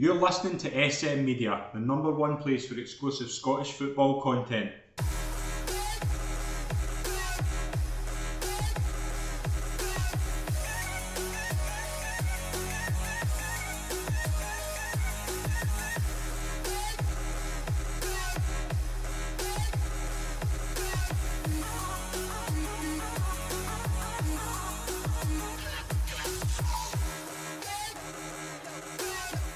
You're listening to SM Media, the number one place for exclusive Scottish football content.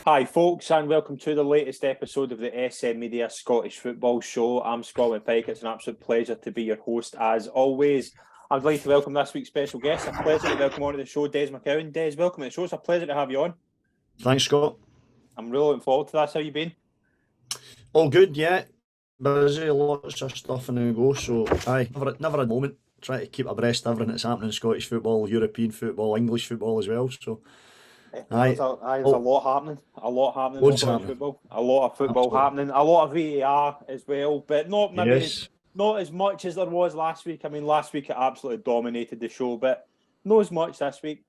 Hi folks, and welcome to the latest episode of the SM Media Scottish Football Show. I'm Scotland Pike. It's an absolute pleasure to be your host as always. I'd like to welcome this week's special guest. A pleasure to welcome onto the show, Des McKeown. Des, welcome to the show. It's a pleasure to have you on. Thanks, Scott. I'm really looking forward to this. How you been? All good, yeah. Busy, lots of stuff in the go. So, never a moment. Try to keep abreast of everything that's happening in Scottish football, European football, English football as well. So, There's a lot happening. A lot happening in Scottish football. A lot of football happening. A lot of VAR as well, but not as much as there was last week. I mean, last week it absolutely dominated the show, but not as much this week.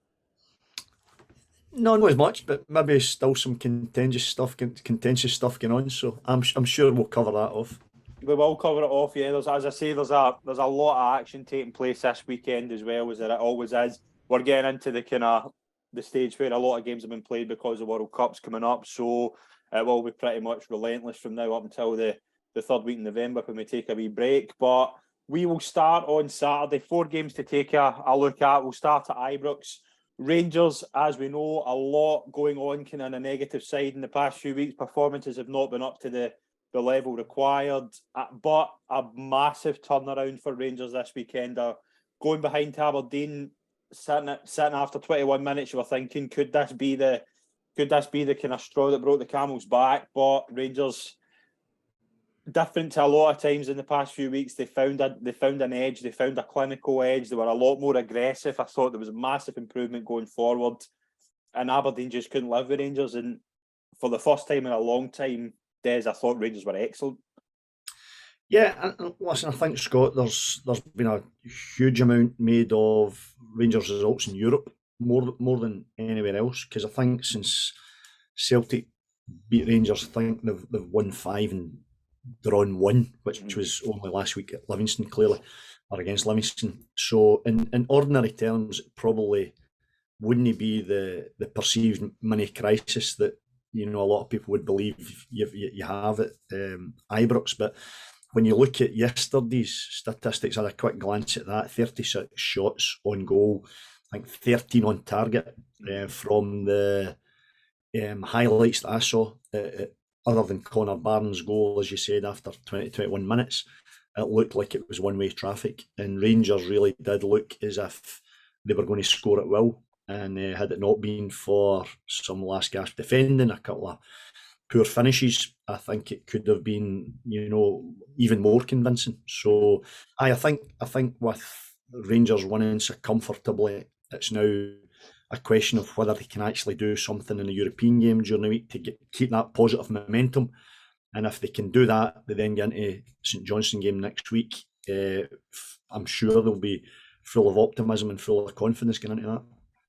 No, not as much, but maybe still some contentious stuff going on. So I'm sure we'll cover that off. We will cover it off, yeah. There's a lot of action taking place this weekend as well, as it always is. We're getting into the stage where a lot of games have been played because the World Cup's coming up, so it will be pretty much relentless from now up until the third week in November when we take a wee break. But we will start on Saturday. 4 games to take a look at. We'll start at Ibrox. Rangers, as we know, a lot going on kind of on the negative side in the past few weeks. Performances have not been up to the level required, but a massive turnaround for Rangers this weekend. Going behind to Aberdeen, sitting after 21 minutes, you were thinking, could this be the kind of straw that broke the camel's back? But Rangers, different to a lot of times in the past few weeks, they found an edge. They found a clinical edge. They were a lot more aggressive. I thought there was a massive improvement going forward, and Aberdeen just couldn't live with Rangers. And for the first time in a long time, Des, I thought Rangers were excellent. Yeah, and listen, I think, Scott, there's been a huge amount made of Rangers' results in Europe, more than anywhere else, because I think since Celtic beat Rangers, I think they've won 5 and drawn 1, which was only last week at Livingston, clearly, or against Livingston. So in ordinary terms, it probably wouldn't be the perceived mini crisis that a lot of people would believe you have at Ibrox. But when you look at yesterday's statistics, I had a quick glance at that: 36 shots on goal, I think 13 on target from the highlights that I saw. Other than Connor Barnes' goal, as you said, after 21 minutes, it looked like it was one-way traffic, and Rangers really did look as if they were going to score at will. And had it not been for some last gasp defending, a couple of poor finishes, I think it could have been, even more convincing. So I think with Rangers winning so comfortably, it's now a question of whether they can actually do something in the European game during the week to keep that positive momentum. And if they can do that, they then get into St Johnstone game next week. I'm sure they'll be full of optimism and full of confidence going into that.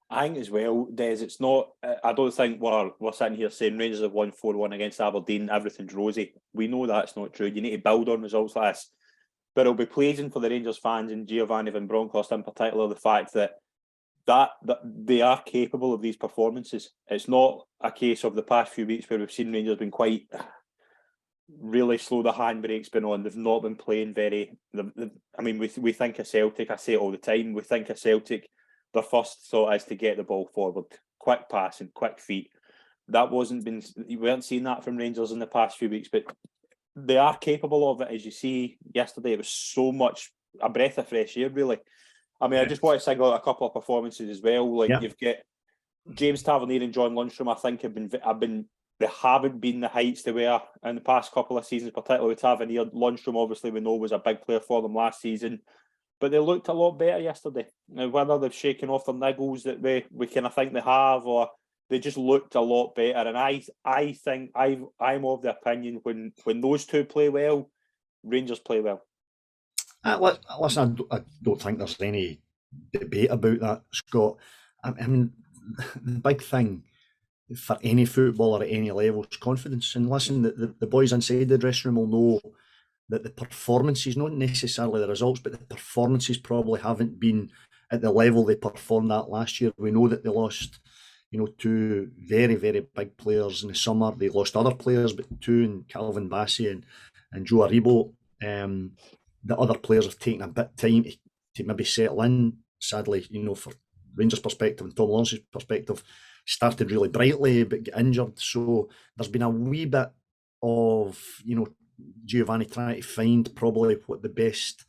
I think as well, Des, it's not. I don't think we're sitting here saying Rangers have won 4-1 against Aberdeen, everything's rosy. We know that's not true. You need to build on results like this. But it'll be pleasing for the Rangers fans and Giovanni Van Bronckhorst in particular, the fact that they are capable of these performances. It's not a case of the past few weeks where we've seen Rangers been quite really slow. The handbrake's been on. They've not been playing very. I mean, we think of Celtic. I say it all the time. We think of Celtic. Their first thought is to get the ball forward, quick passing, quick feet. That we weren't seeing that from Rangers in the past few weeks, but they are capable of it. As you see yesterday, it was so much a breath of fresh air, really. I mean, I just want to single out a couple of performances as well. You've got James Tavernier and John Lundstram. I think they haven't been the heights they were in the past couple of seasons, particularly with Tavernier. Lundstram, obviously, we know was a big player for them last season. But they looked a lot better yesterday. Now, whether they've shaken off their niggles that we kind of think they have, or they just looked a lot better. And I think I'm of the opinion when those two play well, Rangers play well. Listen, I don't think there's any debate about that, Scott. I mean, the big thing for any footballer at any level is confidence. And listen, the boys inside the dressing room will know that the performances, not necessarily the results, but the performances probably haven't been at the level they performed at last year. We know that they lost, two very, very big players in the summer. They lost other players, but two in Calvin Bassey and Joe Aribo. The other players have taken a bit of time to maybe settle in. Sadly, for Rangers' perspective and Tom Lawrence's perspective, started really brightly but got injured. So there's been a wee bit of, Giovanni trying to find probably what the best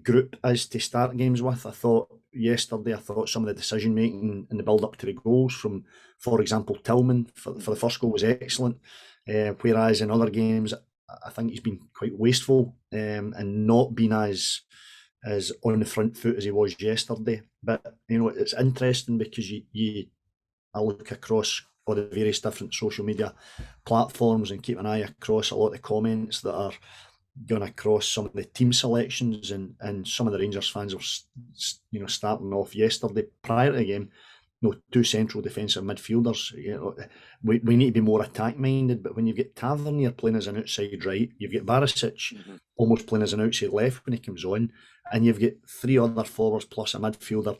group is to start games with. I thought some of the decision making in the build up to the goals from, for example, Tillman for the first goal was excellent, whereas in other games I think he's been quite wasteful and not been as on the front foot as he was yesterday. But it's interesting because I look across all the various different social media platforms and keep an eye across a lot of the comments that are going across some of the team selections, and some of the Rangers fans were starting off yesterday prior to the game. Two central defensive midfielders. We need to be more attack minded. But when you've got Tavernier playing as an outside right, you've got Barisic almost playing as an outside left when he comes on, and you've got three other forwards plus a midfielder,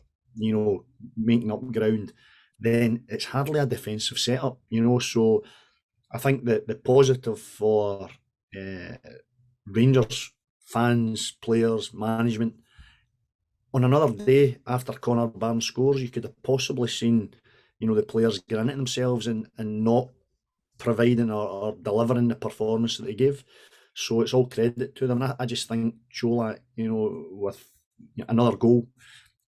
making up ground. Then it's hardly a defensive setup, So I think that the positive for Rangers fans, players, management, on another day after Connor Barnes scores, you could have possibly seen, the players get into themselves and not providing or delivering the performance that they gave. So it's all credit to them. And I just think Chola, with another goal,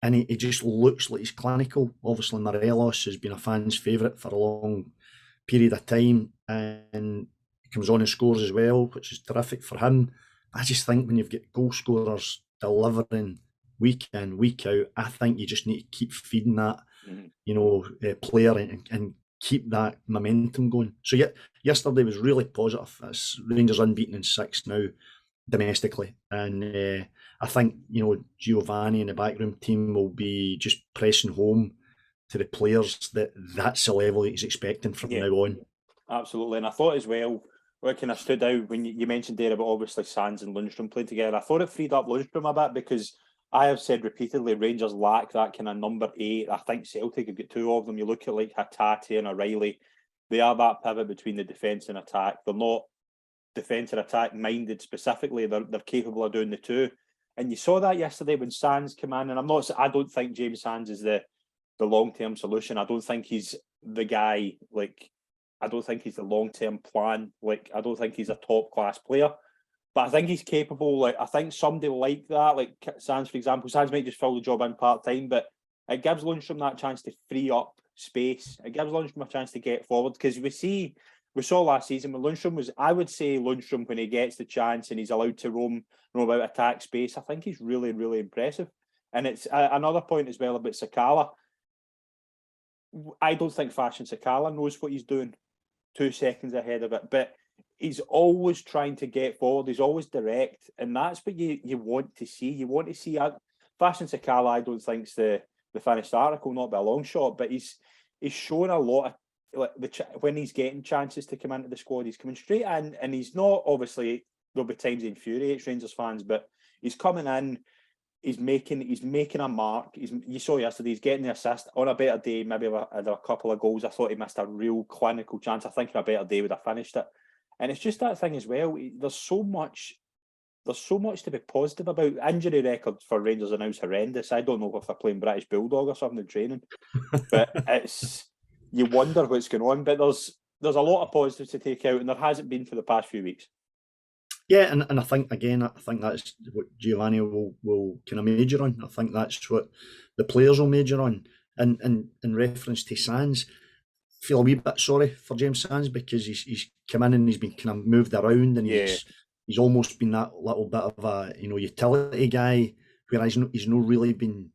and he just looks like he's clinical. Obviously, Morelos has been a fan's favourite for a long period of time, and he comes on and scores as well, which is terrific for him. I just think when you've got goal scorers delivering week in, week out, I think you just need to keep feeding that, player and keep that momentum going. So yesterday was really positive. It's Rangers unbeaten in 6 now domestically, and I think Giovanni and the backroom team will be just pressing home to the players that that's the level he's expecting from now on. Absolutely, and I thought as well, what kind of stood out when you mentioned there about obviously Sands and Lundstrom playing together, I thought it freed up Lundstrom a bit, because I have said repeatedly Rangers lack that kind of number 8. I think Celtic have got 2 of them. You look at like Hatate and O'Reilly, they are that pivot between the defence and attack. They're not defence and attack minded specifically. They're capable of doing the two. And you saw that yesterday when Sands came in. And I don't think James Sands is the long-term solution. I don't think he's the guy, I don't think he's the long-term plan. I don't think he's a top-class player. But I think he's capable. I think somebody like that, like Sands, for example, Sands might just fill the job in part-time, but it gives Lundstrom that chance to free up space. It gives Lundstrom a chance to get forward, because we saw last season when Lundstrom I would say Lundstrom, when he gets the chance and he's allowed to roam about attack space, I think he's really, really impressive. And it's another point as well about Sakala. I don't think Fashion Sakala knows what he's doing 2 seconds ahead of it, but he's always trying to get forward. He's always direct, and that's what you want to see. You want to see Fashion Sakala. I don't think's the finished article, not by a long shot, but he's shown a lot of when he's getting chances to come into the squad, he's coming straight in, and he's not, obviously there'll be times he infuriates Rangers fans, but he's coming in, he's making a mark. You saw yesterday, he's getting the assist. On a better day, maybe had a couple of goals. I thought he missed a real clinical chance. I think on a better day would have finished it. And it's just that thing as well. There's so much to be positive about. Injury record for Rangers are now horrendous. I don't know if they're playing British Bulldog or something in training, but you wonder what's going on. But there's a lot of positives to take out, and there hasn't been for the past few weeks. Yeah, and I think that's what Giovanni will kind of major on. I think that's what the players will major on. And in reference to Sands, I feel a wee bit sorry for James Sands, because he's come in and he's been kind of moved around, and he's almost been that little bit of a utility guy, whereas he's not really been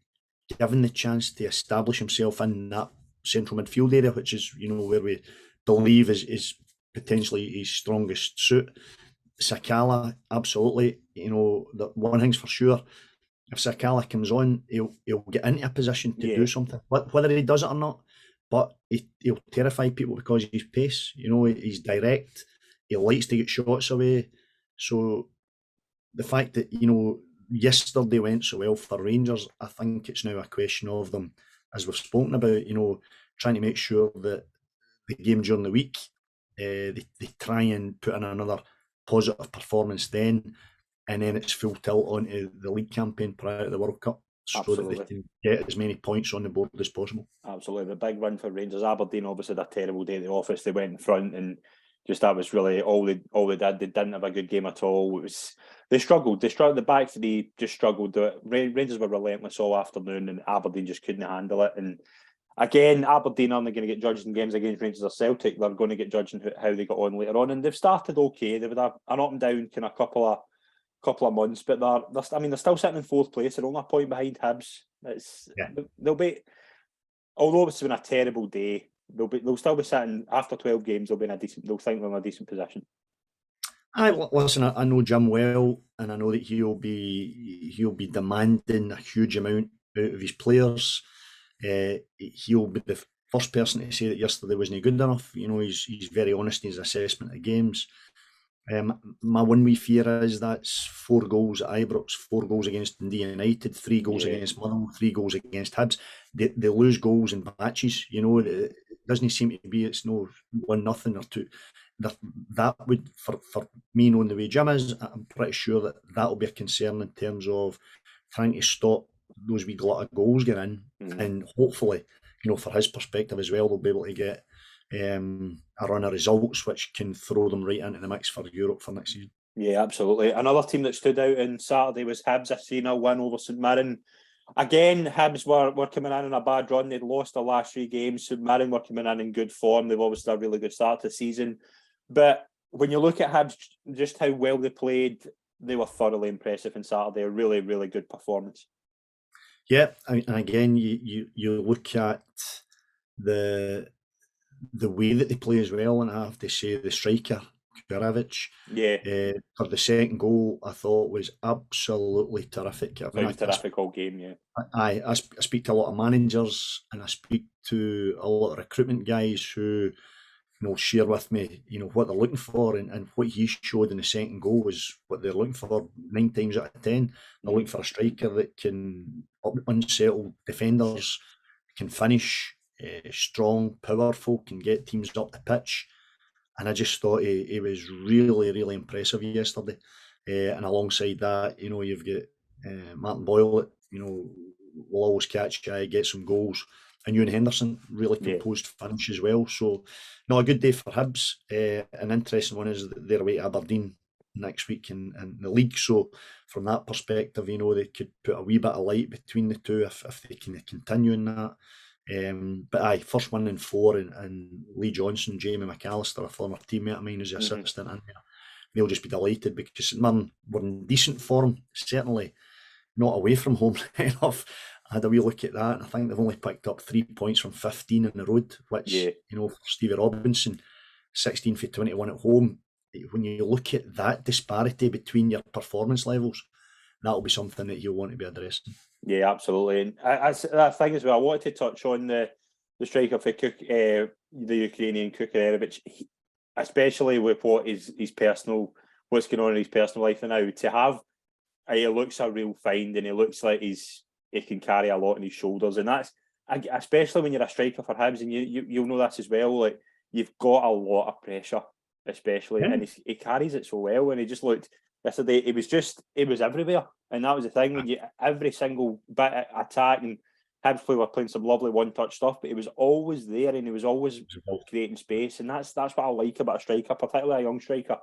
given the chance to establish himself in that central midfield area, which is where we believe is potentially his strongest suit. Sakala, absolutely. The one thing's for sure: if Sakala comes on, he'll get into a position to do something. Whether he does it or not, but he'll terrify people because of his pace. You know, he's direct. He likes to get shots away. So the fact that, you know, yesterday went so well for Rangers, I think it's now a question of them, as we've spoken about, you know, trying to make sure that the game during the week, they try and put in another positive performance then, and then it's full tilt onto the league campaign prior to the World Cup, so that they can get as many points on the board as possible. Absolutely, a big win for Rangers. Aberdeen obviously had a terrible day at the office. They went in front, and just that was really all they did. They didn't have a good game at all. It was they struggled. The back three just struggled. The Rangers were relentless all afternoon, and Aberdeen just couldn't handle it. And again, Aberdeen aren't going to get judged in games against Rangers or Celtic. They're going to get judged in how they got on later on. And they've started okay. They've had an up and down kind of couple of months, but they're still sitting in fourth place. They're only a point behind Hibs. They'll be, although it's been a terrible day, they'll still be sitting after 12 games. They'll think they're in a decent position. Listen, I know Jim well, and I know that he'll be demanding a huge amount out of his players. He'll be the first person to say that yesterday wasn't good enough. You know, he's very honest in his assessment of games. My one wee fear is that's 4 goals at Ibrox, 4 goals against Dundee United, 3 goals against Motherwell, 3 goals against Hibs. They lose goals in batches. You know, it doesn't seem to be it's no 1-0 or 2. That would, for me knowing the way Jim is, I'm pretty sure that will be a concern in terms of trying to stop those wee glut of goals getting in, and hopefully, you know, for his perspective as well, they'll be able to get a run of results which can throw them right into the mix for Europe for next season. Yeah, absolutely. Another team that stood out on Saturday was Hibs, a 3-0 win over St Mirren. Again, Hibs were coming in a bad run. They'd lost their last 3 games. St Mirren were coming in good form. They've obviously had a really good start to the season. But when you look at Hibs, just how well they played, they were thoroughly impressive on Saturday. A really, really good performance. Yeah, and again, you look at the way that they play as well, and I have to say the striker, Kurevic, for the second goal, I thought was absolutely terrific. I mean, terrific all game, yeah. I speak to a lot of managers, and I speak to a lot of recruitment guys who, you know, share with me, you know, what they're looking for, and what he showed in the second goal was what they're looking for 9 times out of 10. They're looking for a striker that can unsettle defenders, can finish, strong, powerful, can get teams up the pitch. And I just thought he was really, really impressive yesterday. And alongside that, you know, you've got Martin Boyle, you know, will always catch guy, get some goals. And Ewan Henderson, really composed finish as well. So, no, a good day for Hibs. An interesting one is that they're away to Aberdeen next week in the league. So, from that perspective, you know, they could put a wee bit of light between the two if they can continue in that. But first win in 4, and Lee Johnson, Jamie McAllister, a former teammate of mine, as the assistant in there. They'll just be delighted because St Mirren were in decent form, certainly not away from home enough. I had a wee look at that, and I think they've only picked up 3 points from 15 on the road, which, you know, for Stevie Robinson, 16 for 21 at home. When you look at that disparity between your performance levels, that'll be something that you'll want to be addressing. Yeah, absolutely. And that thing as well, I wanted to touch on the striker for the Ukrainian Kukurevic, especially with what's going on in his personal life now. To have, he looks a real find, and he looks like he can carry a lot on his shoulders, and that's especially when you're a striker for Hibs, and you'll know this as well. Like, you've got a lot of pressure, especially, and he carries it so well. And he just looked yesterday. It was everywhere, and that was the thing. When every single bit of attack, and Hibs were playing some lovely one-touch stuff, but he was always there, and he was always creating space, and that's what I like about a striker, particularly a young striker.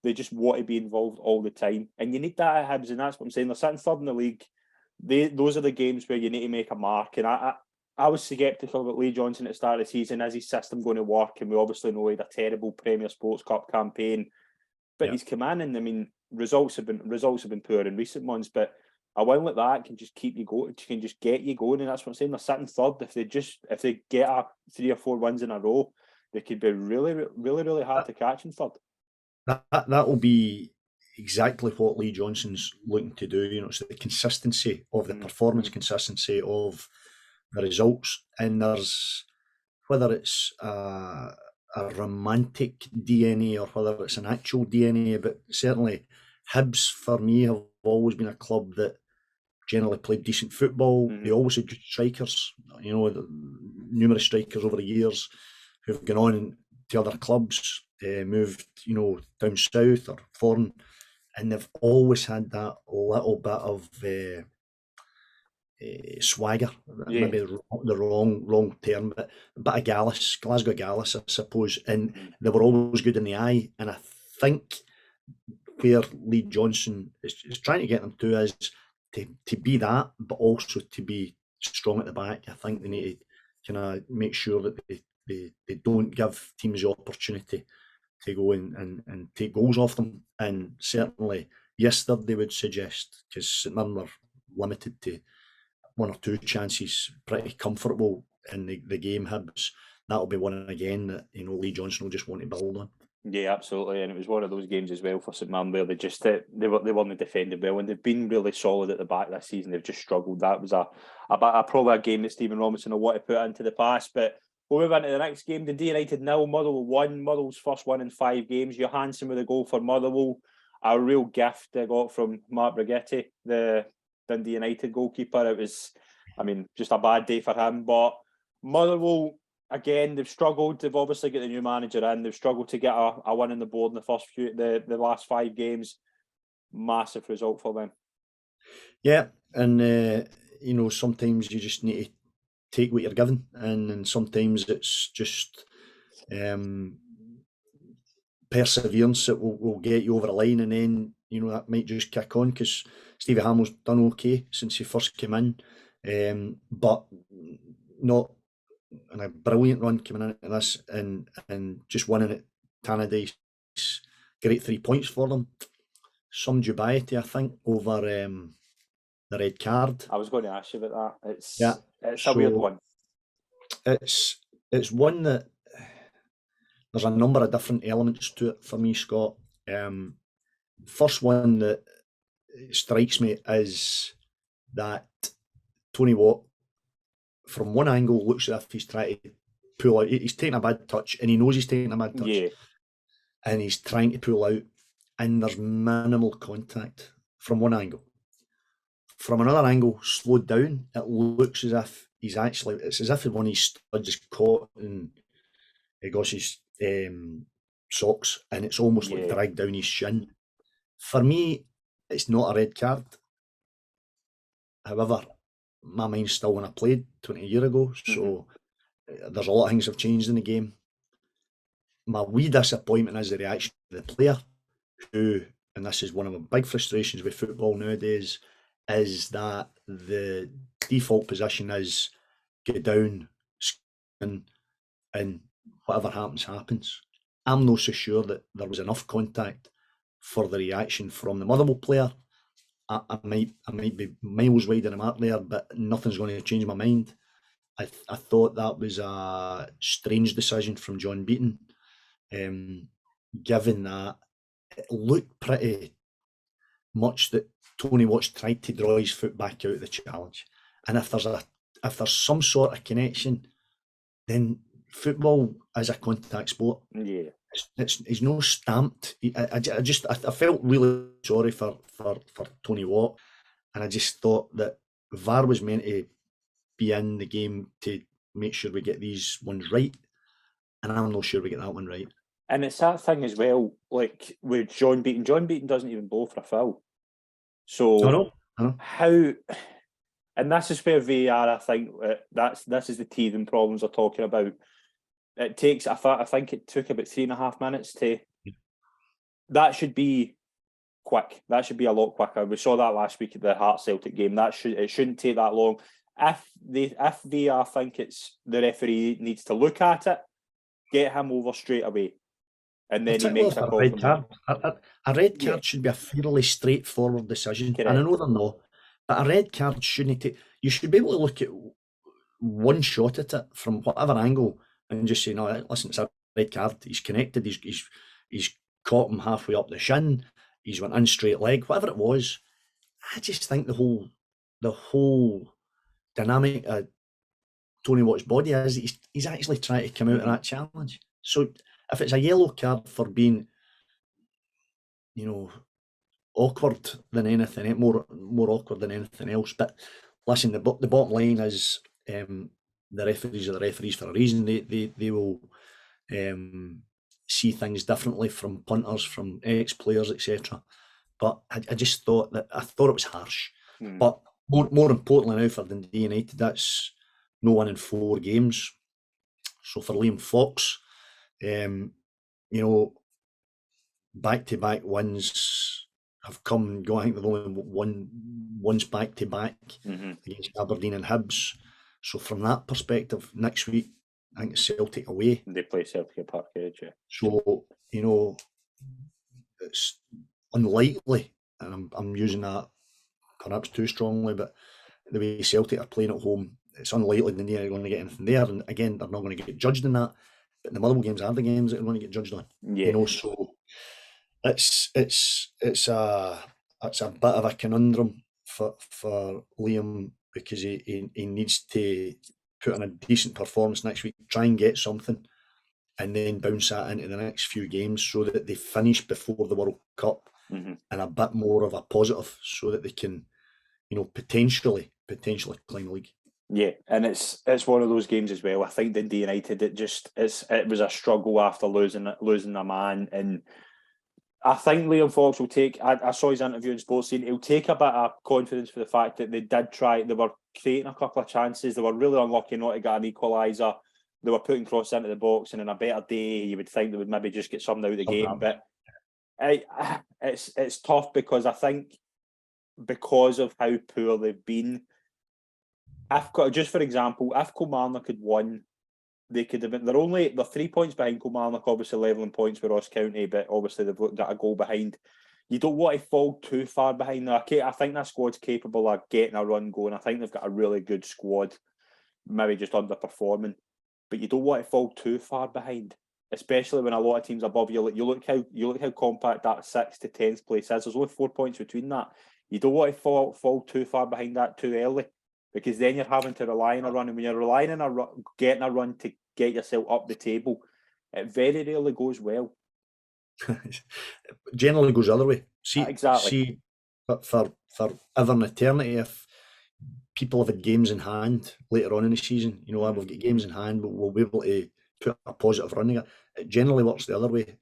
They just want to be involved all the time, and you need that at Hibs, and that's what I'm saying. They're sitting third in the league. Those are the games where you need to make a mark, and I was sceptical about Lee Johnson at the start of the season. Is his system going to work? And we obviously know he had a terrible Premier Sports Cup campaign, but he's come in, and I mean, results have been poor in recent months, but a win like that can just keep you going, can just get you going, and that's what I'm saying. They're sitting third. If they get 3 or 4 wins in a row, they could be really, really, really hard to catch in third. That will be exactly what Lee Johnson's looking to do. You know, it's the consistency of the performance, consistency of the results, and there's whether it's a romantic DNA or whether it's an actual DNA, but certainly Hibs for me have always been a club that generally played decent football. They always had good strikers, numerous strikers over the years who've gone on to other clubs, moved, down south or foreign, and they've always had that little bit of swagger, maybe the wrong term, but a bit of Glasgow Gallus, I suppose, and they were always good in the eye. And I think where Lee Johnson is trying to get them to is to be that, but also to be strong at the back. I think they need to kind of make sure that they don't give teams the opportunity to go and take goals off them. And certainly yesterday would suggest, because St Mirren were limited to one or two chances, pretty comfortable in the game. Hibs, that'll be one again that Lee Johnson will just want to build on. Yeah, absolutely, and it was one of those games as well for St Mirren where they weren't defended well, and they've been really solid at the back this season. They've just struggled. That was probably a game that Stephen Robinson will want to put into the past. But we'll move into the next game. Dundee United 0, Motherwell 1. Motherwell's first win in 5 games. Johansson with a goal for Motherwell. A real gift they got from Mark Brigetti, the Dundee United goalkeeper. It was, just a bad day for him. But Motherwell, again, they've struggled. They've obviously got the new manager in. They've struggled to get a win on the board in the last 5 games. Massive result for them. Yeah, and sometimes you just need to take what you're given, and sometimes it's just perseverance that will get you over the line, and then that might just kick on, because Stevie Hamill's done okay since he first came in, but not in a brilliant run coming into this, and just winning at Tannadice, great 3 points for them. Some dubiety, I think, over the red card. I was going to ask you about that. It's a weird one. It's one that there's a number of different elements to it for me, Scott. First one that strikes me is that Tony Watt, from one angle, looks as if he's trying to pull out. He's taking a bad touch, and he knows he's taking a bad touch, and he's trying to pull out, and there's minimal contact from one angle. From another angle, slowed down, it looks as if it's as if one of his studs is caught in Goss's socks, and it's almost like dragged down his shin. For me, it's not a red card. However, my mind's still when I played 20 years ago, so there's a lot of things have changed in the game. My wee disappointment is the reaction of the player, who, and this is one of my big frustrations with football nowadays, is that the default position is get down, and whatever happens. I'm not so sure that there was enough contact for the reaction from the Motherwell player. I might be miles wide of the mark there, but nothing's going to change my mind. I thought that was a strange decision from John Beaton, given that it looked pretty much that Tony Watts tried to draw his foot back out of the challenge. And if there's some sort of connection, then football is a contact sport. Yeah, it's no stamped. I felt really sorry for Tony Watt, and I just thought that VAR was meant to be in the game to make sure we get these ones right, and I'm not sure we get that one right. And it's that thing as well, like with John Beaton. John Beaton doesn't even blow for a foul. So I know. How? And this is where VAR, I think, this is the teething problems they're talking about. It takes, I think it took about 3.5 minutes to. That should be quick. That should be a lot quicker. We saw that last week at the Hearts Celtic game. It shouldn't take that long. If VAR think it's the referee needs to look at it, get him over straight away, and then he makes a call. A red card should be a fairly straightforward decision. Correct. And I know they're not, but a red card shouldn't take. You should be able to look at one shot at it from whatever angle and just say, no, listen, it's a red card. He's connected. He's caught him halfway up the shin. He's went in straight leg. Whatever it was, I just think the whole dynamic of Tony Watt's body is, he's actually trying to come out of that challenge. So if it's a yellow card for being, awkward than anything, more awkward than anything else. But listen, the bottom line is the referees are the referees for a reason. They will see things differently from punters, from ex-players, etc. But I just thought it was harsh. But more importantly now for Dundee United, that's no 1 in 4 games. So for Liam Fox, back-to-back wins have come and gone. I think they've only won once back-to-back against Aberdeen and Hibs. So from that perspective, next week, I think it's Celtic away. They play Celtic at Parkhead, yeah. So, it's unlikely, and I'm using that perhaps too strongly, but the way Celtic are playing at home, it's unlikely Dundee are going to get anything there. And again, they're not going to get judged in that. But the Motherwell games are the games that are going to get judged on. Yeah. So it's a bit of a conundrum for Liam, because he needs to put in a decent performance next week, try and get something, and then bounce that into the next few games so that they finish before the World Cup and a bit more of a positive, so that they can, potentially climb the league. Yeah, and it's one of those games as well. I think Dundee United, it was a struggle after losing a man, and I think Liam Fox will take. I saw his interview in Sports Scene. He'll take a bit of confidence for the fact that they did try. They were creating a couple of chances. They were really unlucky not to get an equaliser. They were putting crosses into the box, and in a better day, you would think they would maybe just get something out of the game. But it's tough, because I think because of how poor they've been. Just for example, if Kilmarnock had won, they could have been. They're 3 points behind Kilmarnock, obviously levelling points with Ross County, but obviously they've got a goal behind. You don't want to fall too far behind now. I think that squad's capable of getting a run going. I think they've got a really good squad, maybe just underperforming, but you don't want to fall too far behind, especially when a lot of teams above you. You look how compact that 6th to 10th place is. There's only 4 points between that. You don't want to fall too far behind that too early, because then you're having to rely on a run, and when you're relying on getting a run to get yourself up the table, it very rarely goes well. Generally goes the other way. Exactly. But for ever and eternity, if people have had games in hand later on in the season, we've got games in hand, but we'll be able to put a positive running. It generally works the other way.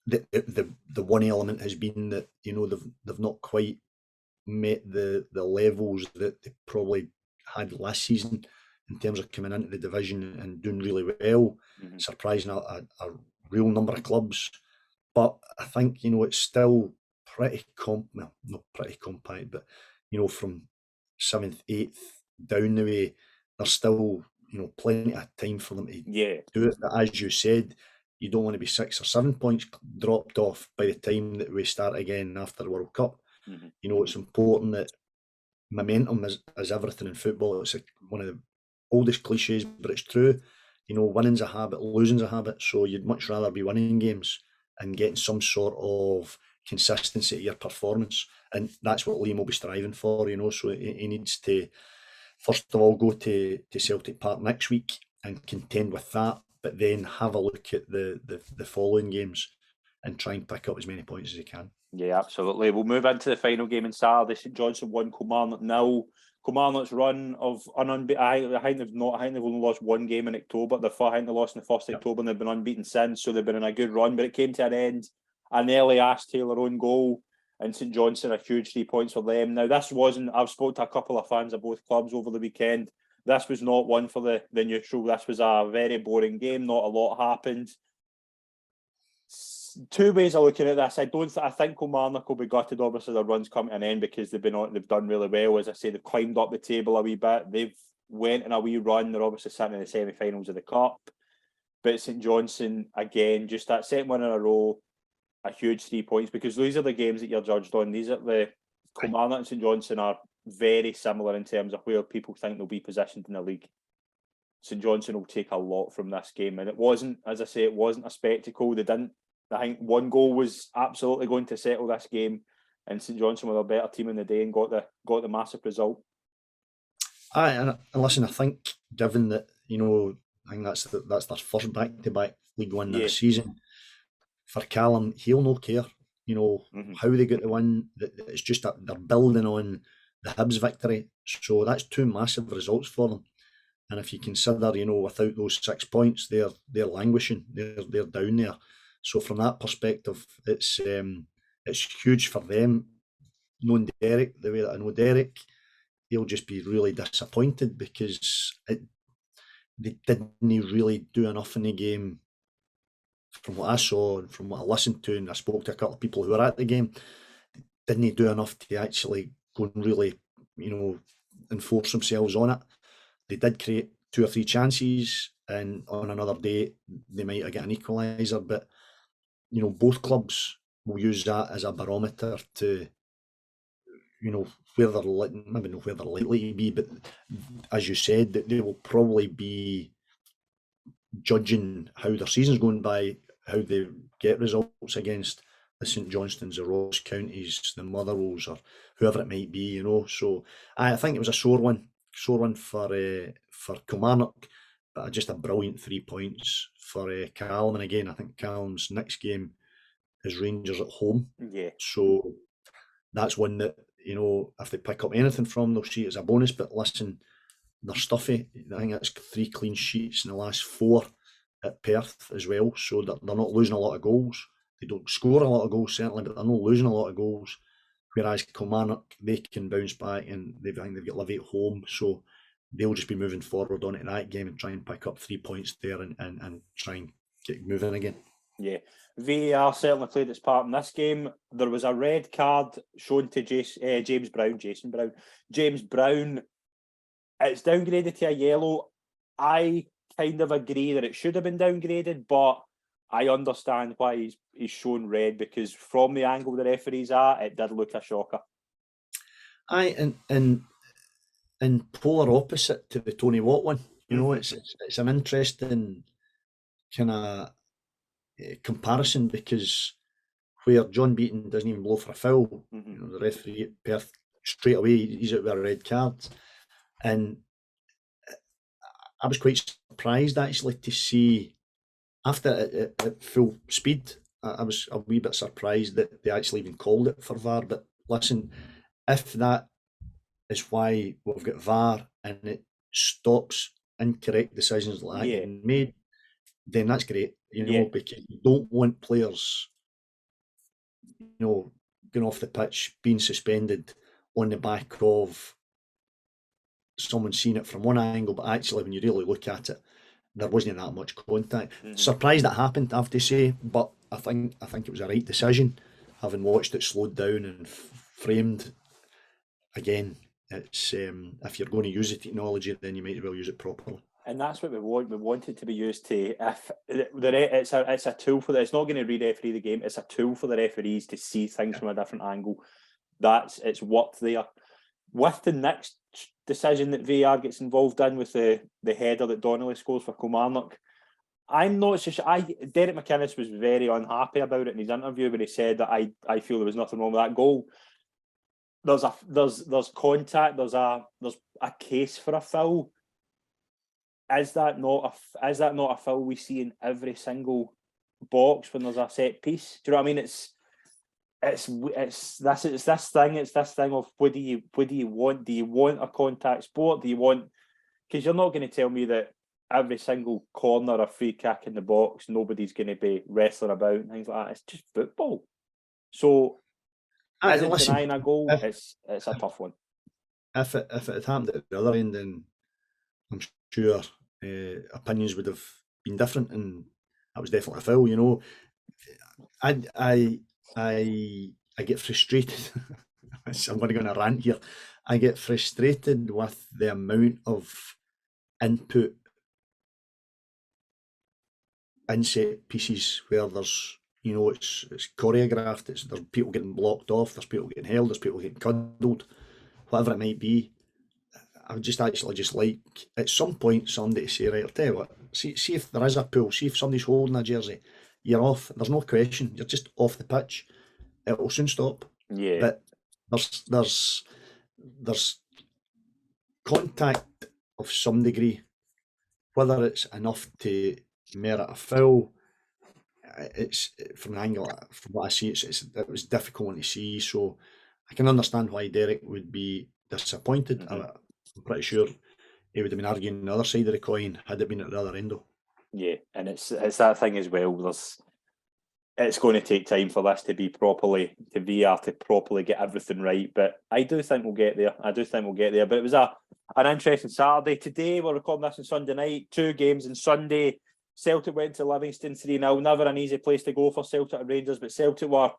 The one element has been that they've not quite met the levels that they probably had last season in terms of coming into the division and doing really well, surprising a real number of clubs. But I think it's still pretty not pretty compact, but from 7th, 8th down the way, there's still plenty of time for them to do it. But as you said, you don't want to be 6 or 7 points dropped off by the time that we start again after the World Cup. It's important that momentum is everything in football. It's one of the oldest cliches, but it's true. Winning's a habit, losing's a habit. So you'd much rather be winning games and getting some sort of consistency to your performance. And that's what Liam will be striving for, So he needs to, first of all, go to Celtic Park next week and contend with that, but then have a look at the following games and try and pick up as many points as he can. Yeah, absolutely. We'll move into the final game on Saturday. St Johnstone won, Kilmarnock 0. Kilmarnock's run of unbeaten. I think they've only lost one game in October. I think they lost in the 1st of October, and they've been unbeaten since. So they've been in a good run, but it came to an end. An early Ash Taylor own goal, and St Johnstone, a huge 3 points for them. Now, this wasn't. I've spoken to a couple of fans of both clubs over the weekend. This was not one for the neutral. This was a very boring game. Not a lot happened. Two ways of looking at this. I think Kilmarnock will be gutted. Obviously, their run's come to an end because they've done really well. As I say, they've climbed up the table a wee bit. They've went in a wee run. They're obviously sitting in the semi-finals of the Cup. But St Johnstone, again, just that second one in a row, a huge 3 points, because these are the games that you're judged on. These are the Kilmarnock and St Johnstone are very similar in terms of where people think they'll be positioned in the league. St Johnstone will take a lot from this game, and it wasn't a spectacle. I think one goal was absolutely going to settle this game, and St Johnstone were a better team in the day and got the massive result. And listen, I think given that, I think that's their first back-to-back League One Yeah. this season. For Callum, he'll no care, how they get the win. It's just that they're building on the Hibs victory. So that's two massive results for them. And if you consider, without those 6 points, they're languishing. They're down there. So from that perspective, it's huge for them. Knowing Derek the way that I know Derek, he'll just be really disappointed because they didn't really do enough in the game. From what I saw and from what I listened to, and I spoke to a couple of people who were at the game, didn't do enough to actually go and really, enforce themselves on it. They did create 2 or 3 chances, and on another day they might have got an equaliser. But both clubs will use that as a barometer to, where they're maybe not where they're likely to be, but as you said, that they will probably be judging how their season's going by how they get results against the St Johnstones, the Ross Counties, the Motherwells, or whoever it might be. So I think it was a sore one for Kilmarnock, but just a brilliant 3 points for Callum. And again, I think Callum's next game is Rangers at home. Yeah. So that's one that, if they pick up anything from, they'll see it as a bonus. But listen, they're stuffy. I think that's 3 clean sheets in the last 4 at Perth as well. So they're not losing a lot of goals. They don't score a lot of goals, certainly, but they're not losing a lot of goals. Whereas Kilmarnock, they can bounce back, and I think they've got Livy at home. So they'll just be moving forward on it in that game and try and pick up 3 points there and try and get moving again. Yeah, VAR certainly played its part in this game. There was a red card shown to James Brown. James Brown, it's downgraded to a yellow. I kind of agree that it should have been downgraded, but I understand why he's shown red, because from the angle the referee's at, it did look a shocker. And polar opposite to the Tony Watt one. It's an interesting kind of comparison, because where John Beaton doesn't even blow for a foul, the referee at Perth straight away he's out with a red card, and I was quite surprised actually to see after at full speed. I was a wee bit surprised that they actually even called it for VAR. But listen, if that is why we've got VAR and it stops incorrect decisions like that getting made, then that's great, because you don't want players, going off the pitch, being suspended on the back of someone seeing it from one angle, but actually when you really look at it, there wasn't that much contact. Surprised that happened, I have to say, but I think it was a right decision, having watched it slowed down and framed. Again, it's if you're going to use the technology, then you might as well use it properly. And that's what we want. We want it to be used to. If it's a tool for it's not going to re-referee the game. It's a tool for the referees to see things from a different angle. It's worked there. With the next decision that VAR gets involved in, with the header that Donnelly scores for Kilmarnock, I'm not so sure. Derek McInnes was very unhappy about it in his interview, when he said that I feel there was nothing wrong with that goal. There's contact. There's a case for a foul. Is that not a foul we see in every single box when there's a set piece? Do you know what I mean? It's this thing of what do you want? Do you want a contact sport? Do you want? Because you're not going to tell me that every single corner or free kick in the box, nobody's going to be wrestling about and things like that. It's just football. So isn't denying a goal? It's a tough one. If it had happened at the other end, then I'm sure opinions would have been different, and that was definitely a foul. I get frustrated. I'm going to go on a rant here. I get frustrated with the amount of input in set pieces where there's, it's choreographed. There's people getting blocked off. There's people getting held. There's people getting cuddled, whatever it might be. I would just like at some point somebody to say, right, I'll tell you what, see if there is a pull, see if somebody's holding a jersey, you're off. There's no question. You're just off the pitch. It will soon stop. Yeah. But there's contact of some degree, whether it's enough to merit a foul. It's from an angle, from what I see, it was difficult to see. So I can understand why Derek would be disappointed. I'm pretty sure he would have been arguing the other side of the coin had it been at the other end, though. Yeah, and it's that thing as well. It's going to take time for this to be properly, to VR to properly get everything right. But I do think we'll get there. But it was an interesting Saturday. Today we're recording this on Sunday night. 2 games on Sunday. Celtic went to Livingston 3-0. Never an easy place to go for Celtic and Rangers, but Celtic were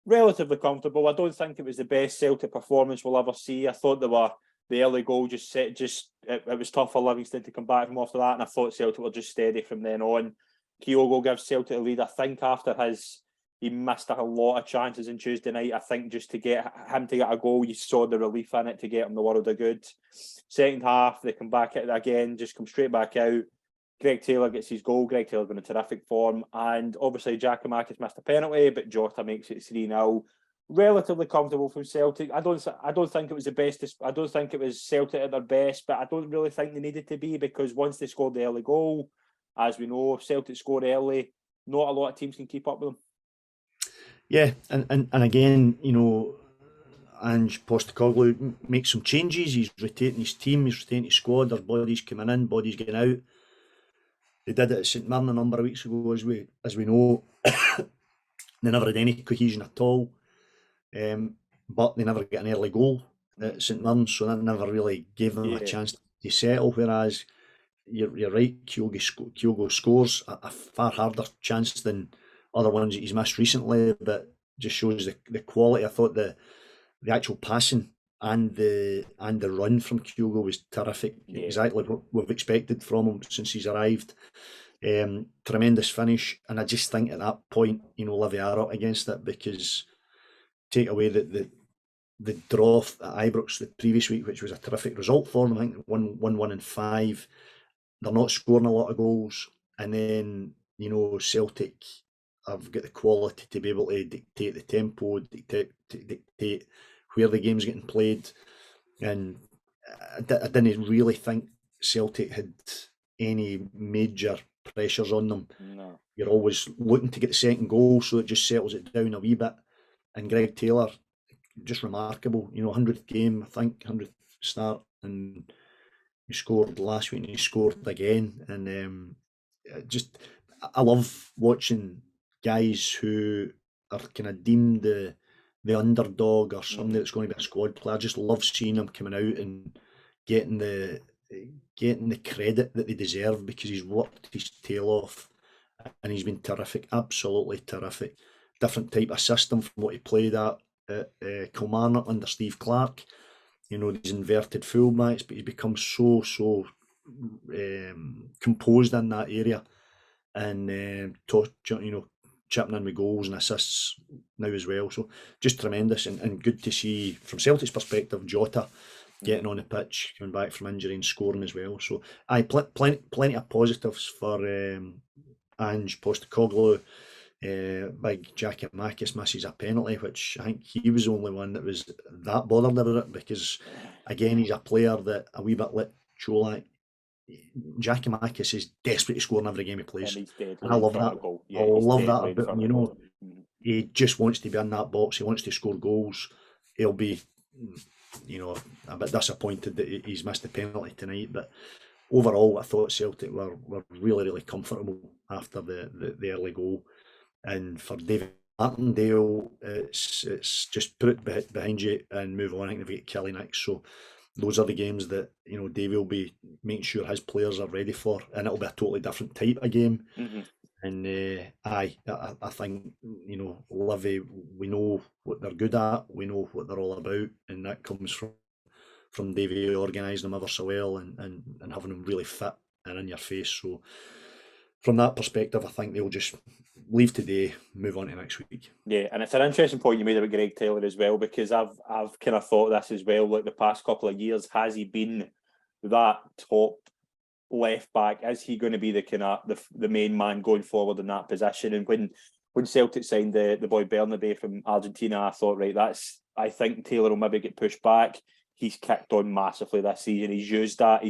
relatively comfortable. I don't think it was the best Celtic performance we'll ever see. I thought the early goal it was tough for Livingston to come back from after that, and I thought Celtic were just steady from then on. Kyogo gives Celtic a lead. I think after he missed a lot of chances on Tuesday night. I think just to get him to get a goal, you saw the relief in it to get him the world of good. Second half, they come back at it again, just come straight back out. Greg Taylor gets his goal. Greg Taylor's been in terrific form, and obviously Giakoumakis missed a penalty, but Jota makes it 3-0. Relatively comfortable from Celtic. I don't think it was the best. I don't think it was Celtic at their best, but I don't really think they needed to be, because once they scored the early goal, as we know, Celtic scored early. Not a lot of teams can keep up with them. Yeah, and again, Ange Postecoglou makes some changes. He's rotating his team, he's rotating his squad. There's bodies coming in, bodies getting out. They did it at St Mirren a number of weeks ago, as we know. They never had any cohesion at all, but they never get an early goal at St Mirren, so that never really gave them a chance to settle. Whereas you're right, Kyogo scores a far harder chance than other ones that he's missed recently, but just shows the quality. I thought the actual passing and the run from Kyogo was terrific. Exactly what we've expected from him since he's arrived. Tremendous finish, and I just think at that point, Livy are up against it, because take away the draw at Ibrox the previous week, which was a terrific result for them. I think 1-1-5. They're not scoring a lot of goals, and then Celtic have got the quality to be able to dictate the tempo, dictate where the game's getting played, and I didn't really think Celtic had any major pressures on them. No. You're always looking to get the second goal, so it just settles it down a wee bit. And Greg Taylor, just remarkable. 100th game, I think, 100th start, and he scored last week, and he scored again. And I love watching guys who are kind of deemed the underdog or somebody that's going to be a squad player. I just love seeing them coming out and getting the credit that they deserve, because he's worked his tail off and he's been terrific, absolutely terrific. Different type of system from what he played at Kilmarnock under Steve Clarke. These inverted fullbacks, but he's become so composed in that area, and chipping in with goals and assists now as well. So just tremendous, and good to see from Celtic's perspective, Jota getting on the pitch, coming back from injury and scoring as well. So plenty of positives for Ange Postecoglou. Big Giakoumakis misses a penalty, which I think he was the only one that was that bothered about it, because again, he's a player that a wee bit like Cholak. Giakoumakis is desperate to score in every game he plays, and I love that. I love that about him. He just wants to be in that box. He wants to score goals. He'll be, a bit disappointed that he's missed the penalty tonight, but overall, I thought Celtic were really, really comfortable after the early goal. And for David Martindale, it's just put it behind you and move on. I think they've got Kelly next, so those are the games that Davey will be making sure his players are ready for, and it'll be a totally different type of game. And I think Livy, we know what they're good at, we know what they're all about, and that comes from Davey organising them ever so well and having them really fit and in your face. So from that perspective, I think they'll just leave today, move on to next week. Yeah, and it's an interesting point you made about Greg Taylor as well, because I've kind of thought this as well. Like the past couple of years, has he been that top left back? Is he going to be the kind of the main man going forward in that position? And when Celtic signed the boy Bernabé from Argentina, I thought, right, I think Taylor will maybe get pushed back. he's kicked on massively this season. He's used that.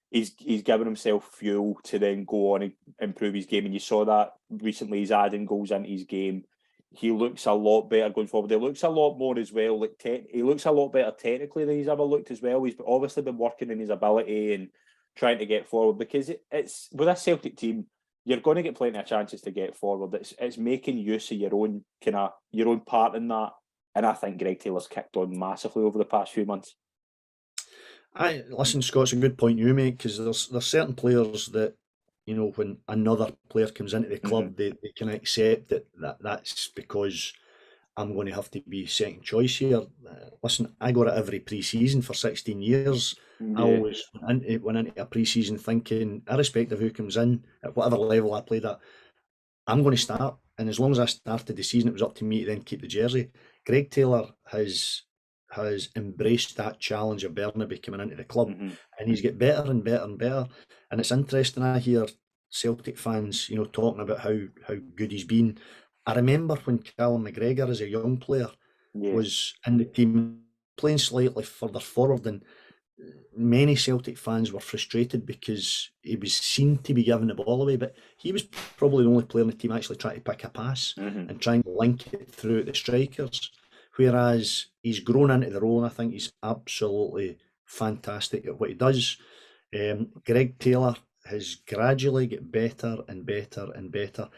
He's given himself fuel to then go on and improve his game. And you saw that recently. He's adding goals into his game. He looks a lot better going forward. He looks a lot more as well. He looks a lot better technically than he's ever looked as well. He's obviously been working in his ability and trying to get forward, because it's with a Celtic team, you're going to get plenty of chances to get forward. It's making use of your own part in that. And I think Greg Taylor's kicked on massively over the past few months. Listen, Scott, it's a good point you make, because there's certain players that, you know, when another player comes into the club, they can accept that's because I'm going to have to be second choice here. Listen, I got it every pre-season for 16 years. Yeah. I always went into a pre-season thinking, irrespective of who comes in, at whatever level I played at, I'm going to start. And as long as I started the season, it was up to me to then keep the jersey. Greg Taylor has embraced that challenge of Burnaby coming into the club, and he's get better and better and better. And it's interesting, I hear Celtic fans, you know, talking about how good he's been. I remember when Callum McGregor, as a young player, was in the team playing slightly further forward, and many Celtic fans were frustrated because he was seen to be giving the ball away, but he was probably the only player in the team actually trying to pick a pass and trying to link it through the strikers. Whereas he's grown into the role, and I think he's absolutely fantastic at what he does. Greg Taylor has gradually got better and better and better.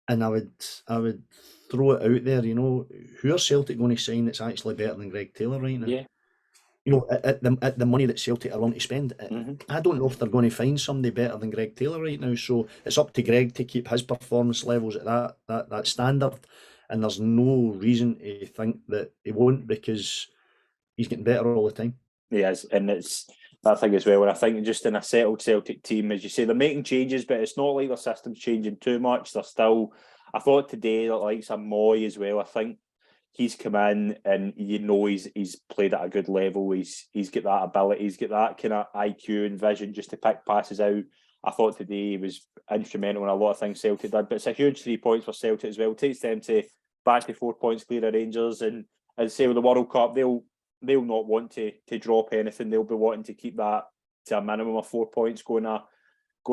And I would throw it out there, you know, who are Celtic going to sign that's actually better than Greg Taylor right now? Yeah. You know, at the money that Celtic are willing to spend, I don't know if they're going to find somebody better than Greg Taylor right now. So it's up to Greg to keep his performance levels at that standard. And there's no reason to think that he won't, because he's getting better all the time. He is, and it's that thing as well. And I think just in a settled Celtic team, as you say, they're making changes, but it's not like their system's changing too much. They're still, I thought today that like some Moy as well. I think he's come in and you know he's played at a good level. He's got that ability. He's got that kind of IQ and vision just to pick passes out. I thought today he was instrumental in a lot of things Celtic did, but it's a huge 3 points for Celtic as well. It takes them to back to 4 points clear of Rangers, and as I say with the World Cup, they'll not want to drop anything. They'll be wanting to keep that to a minimum of 4 points going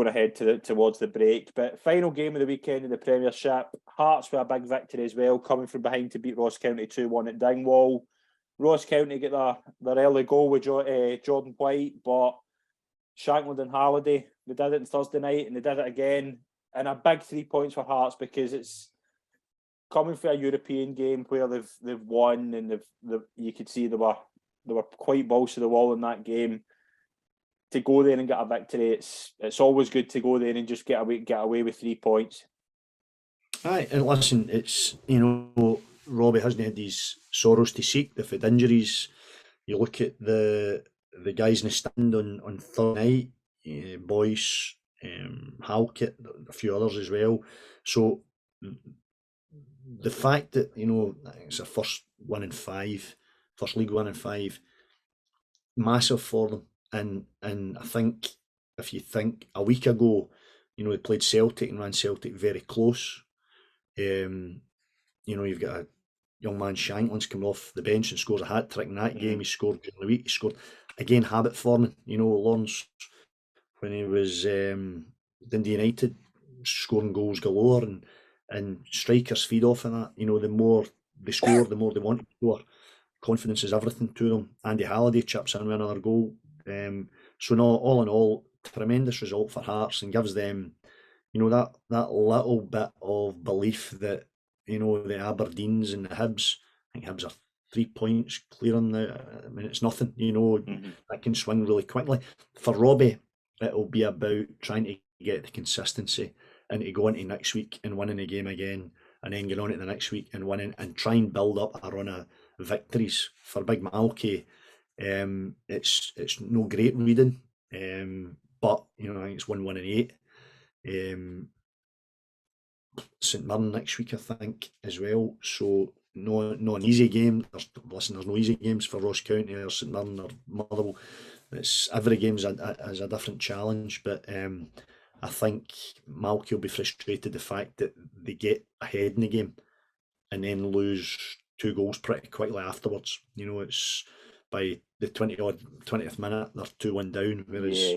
ahead towards the break. But final game of the weekend in the Premiership, Hearts with a big victory as well, coming from behind to beat Ross County 2-1 at Dingwall. Ross County get their early goal with Jordan White, but Shankland and Halliday, they did it on Thursday night and they did it again. And a big 3 points for Hearts, because it's coming for a European game where they've won, and you could see they were quite balls to the wall in that game. To go there and get a victory, it's always good to go there and just get away with 3 points. Aye, and listen, it's, you know, Robbie hasn't had these sorrows to seek. They've had injuries. You look at the guys in the stand on Thursday night, Boyce, Halkett, a few others as well. So the fact that, you know, it's a first League 1 in 5, massive for them. And I think if you think a week ago, you know, they played Celtic and ran Celtic very close. You know, you've got a young man, Shankland's coming off the bench and scores a hat-trick in that game. He scored during the week. He scored, again, habit forming. You know, Lawrence, when he was Dundee United, scoring goals galore, and strikers feed off of that. You know, the more they score, the more they want to score. Confidence is everything to them. Andy Halliday chips in with another goal. So no, all in all, tremendous result for Hearts, and gives them, you know, that little bit of belief that, you know, the Aberdeens and the Hibs, I think Hibs are 3 points clear on the, I mean, it's nothing, you know, that can swing really quickly. For Robbie, it'll be about trying to get the consistency and to go into next week and winning a game again, and then get on to the next week and winning, and try and build up a run of victories. For Big Malky, it's no great reading, but, you know, I think it's 1-1 and 8. St Mirren next week, I think, as well. So no an easy game. There's no easy games for Ross County or St Mirren or Motherwell. It's every game's a different challenge, but I think Malky will be frustrated the fact that they get ahead in the game and then lose 2 goals pretty quickly afterwards. You know, by the 20th minute, they're 2-1 down. Whereas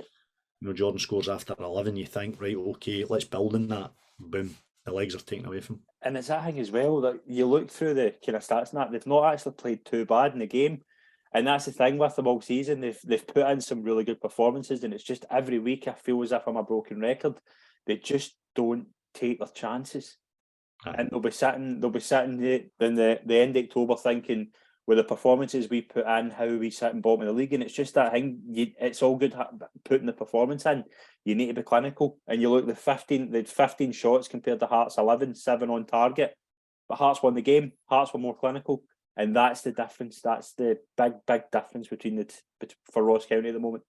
Jordan scores after 11, you think, right, okay, let's build on that. Boom, the legs are taken away from him. And it's that thing as well that you look through the kind of stats and that they've not actually played too bad in the game. And that's the thing with them all season. They've put in some really good performances, and it's just every week I feel as if I'm a broken record. They just don't take their chances. And they'll be sitting in the end of October thinking, with the performances we put in, how we sit in bottom of the league. And it's just that thing, it's all good putting the performance in. You need to be clinical. And you look, they had 15 shots compared to Hearts 11, 7 on target. But Hearts won the game. Hearts were more clinical. And that's the difference. That's the big difference for Ross County at the moment.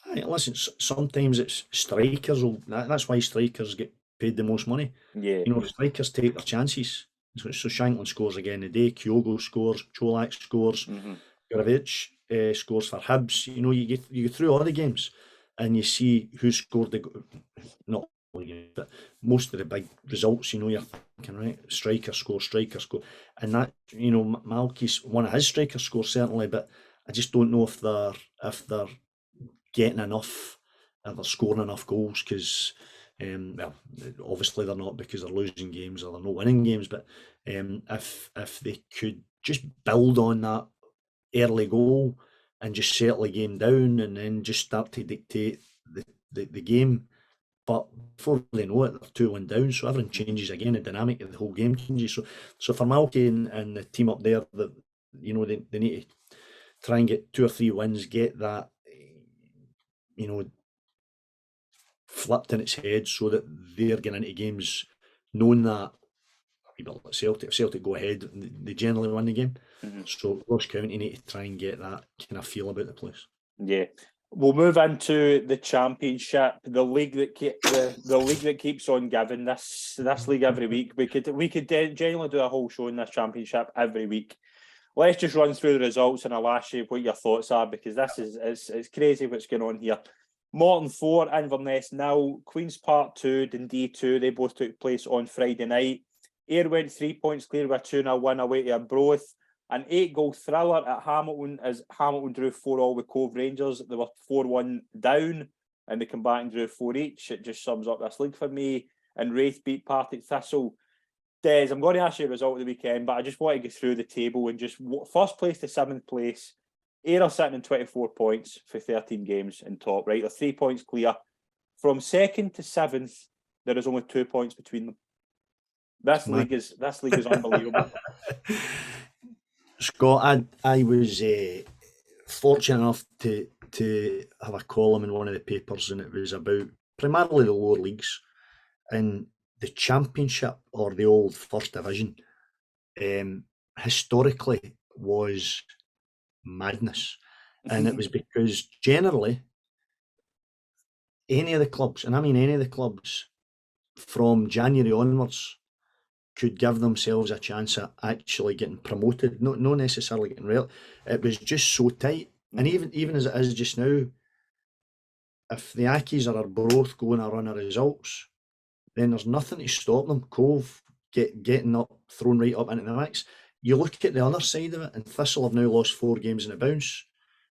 Listen, sometimes it's strikers. That's why strikers get paid the most money. Yeah. Strikers take their chances. So Shankland scores again today. Kyogo scores. Cholak scores. Juranovic scores for Hibs. You get through all the games and you see who scored not all the games, but most of the big results. You're thinking, right, striker score, and that Malky's one of his striker scores certainly, but I just don't know if they're getting enough, if they're scoring enough goals, because well, obviously they're not, because they're losing games or they're not winning games, but if they could just build on that early goal and just settle the game down and then just start to dictate the game. But before they know it, they're 2-1 down, so everything changes again, the dynamic of the whole game changes. So for Malky and the team up there, that they need to try and get 2 or 3 wins, get that flipped in its head, so that they're getting into games knowing that a bit like Celtic go ahead, they generally win the game. So Ross County need to try and get that kind of feel about the place. Yeah. We'll move into the Championship, the league that keeps on giving. This league every week. We could genuinely do a whole show in this Championship every week. Let's just run through the results and I'll ask you what your thoughts are, because this is it's crazy what's going on here. Morton 4, Inverness 0, Queen's Park 2, Dundee 2. They both took place on Friday night. Ayr went 3 points clear with a 2-0 win away to Arbroath. An 8-goal thriller at Hamilton as Hamilton drew 4-4 with Cove Rangers. They were 4-1 down and they come back and drew 4 each. It just sums up this league for me. And Wraith beat Partick Thistle. Des, I'm going to ask you a result of the weekend, but I just want to go through the table and just first place to 7th place. Ayr are sitting in 24 points for 13 games in top, right? They're 3 points clear. From 2nd to 7th, there is only 2 points between them. This league is unbelievable. Scott, I was fortunate enough to have a column in one of the papers, and it was about primarily the lower leagues, and the Championship, or the old First Division, historically was madness. And it was because generally any of the clubs, and I mean any of the clubs, from January onwards could give themselves a chance at actually getting promoted, not necessarily getting relegated. It was just so tight. And even as it is just now, if the Accies or Arbroath go on a run of results, then there's nothing to stop them. Cove getting up, thrown right up into the mix. You look at the other side of it, and Thistle have now lost 4 games in a bounce.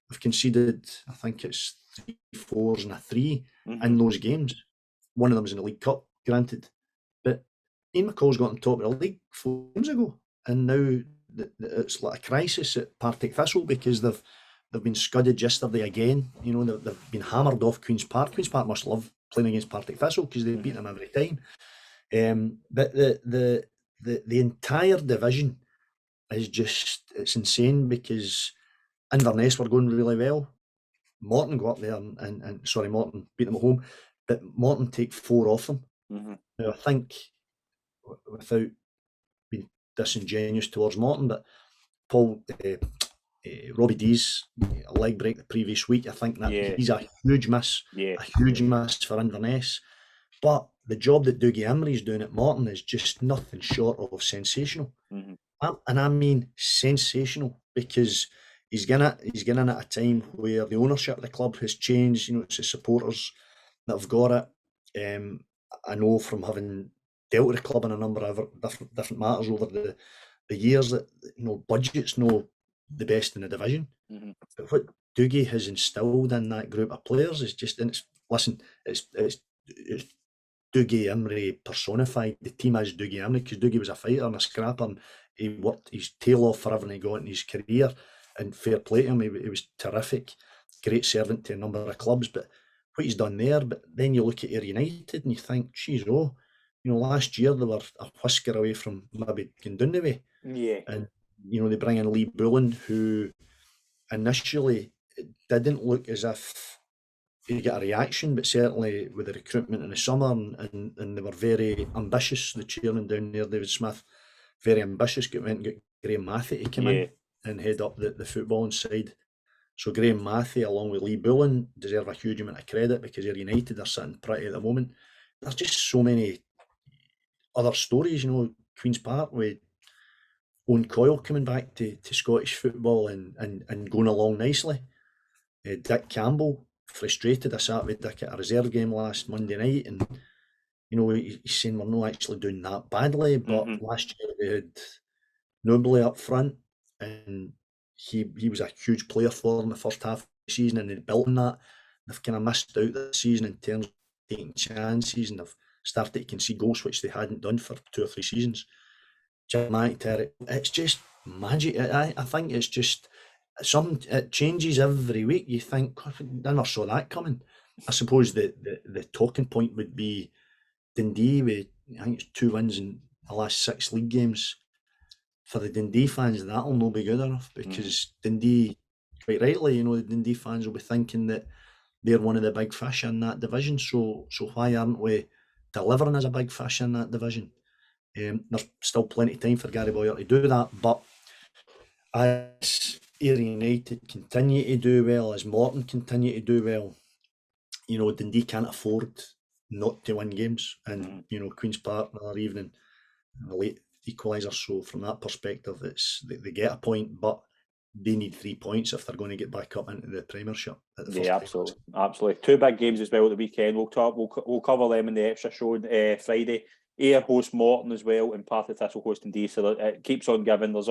They've conceded, I think it's 3 4s and a 3 in those games. One of them's in the League Cup, granted. But Ian McCall's got on top of the league 4 games ago, and now it's like a crisis at Partick Thistle, because they've been scudded yesterday again. They've been hammered off Queen's Park. Queen's Park must love playing against Partick Thistle, because they beat them every time. But the entire division is it's insane, because Inverness were going really well. Morton go up there and Morton beat them at home, but Morton take 4 off them. Now, I think, without being disingenuous towards Morton, but Robbie Dees, a leg break the previous week, I think that he's a huge miss, a huge miss for Inverness. But the job that Dougie Emery's doing at Morton is just nothing short of sensational. And I mean sensational, because he's getting in at a time where the ownership of the club has changed. It's the supporters that have got it. I know from having dealt with the club in a number of different matters over the years that budget's no the best in the division. Mm-hmm. But what Dougie has instilled in that group of players is just, and it's Dougie Imrie personified. The team is Dougie Imrie, because Dougie was a fighter and a scrapper, and he worked his tail off for everything he got in his career, and fair play to him, he was terrific, great servant to a number of clubs, but what he's done there. But then you look at Ayr United and you think, geez, last year they were a whisker away from maybe going down the way. Yeah. And, they bring in Lee Bullen, who initially it didn't look as if he got a reaction, but certainly with the recruitment in the summer, and they were very ambitious. The chairman down there, David Smith, very ambitious, went and got Graham Matthew to come in and head up the footballing side. So Graham Matthew, along with Lee Bullen, deserve a huge amount of credit, because Ayr United are sitting pretty at the moment. There's just so many other stories, Queen's Park with Owen Coyle coming back to Scottish football and going along nicely. Dick Campbell, frustrated. I sat with Dick at a reserve game last Monday night, and he's saying we're not actually doing that badly, but last year we had Nobly up front, and he was a huge player for them the first half of the season, and they built on that. They've kind of missed out this season in terms of taking chances, and they've started to concede goals, which they hadn't done for 2 or 3 seasons. Jim McTerry, it's just magic. I think it's just it changes every week. You think, I never saw that coming. I suppose the talking point would be Dundee with, I think it's 2 wins in the last 6 league games. For the Dundee fans, that'll not be good enough, because Dundee, quite rightly, the Dundee fans will be thinking that they're one of the big fish in that division. So why aren't we delivering as a big fish in that division? There's still plenty of time for Gary Boyer to do that, but as Ayr United continue to do well, as Morton continue to do well, Dundee can't afford not to win games. And Queen's Park another evening, a late equaliser. So from that perspective, they get a point, but they need 3 points if they're going to get back up into the Premiership. Absolutely. 2 big games as well at the weekend. We'll cover them in the extra show Friday. Ayr host Morton as well, and Partitas will host Dundee. So it keeps on giving. There's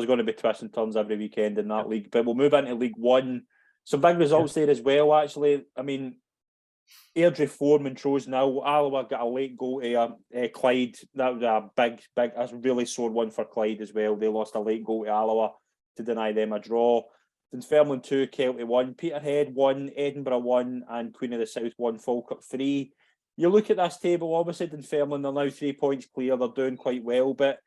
going to be twists and turns every weekend in that league. But we'll move into League One. Some big results there as well, actually. I mean, Airdrie 4, Montrose 0. Alloa got a late goal to Clyde. That was a big, a really sore one for Clyde as well. They lost a late goal to Alloa to deny them a draw. Dunfermline 2, Kelty 1, Peterhead 1, Edinburgh 1, and Queen of the South 1, Falkirk 3. You look at this table, obviously Dunfermline, they're now 3 points clear. They're doing quite well, but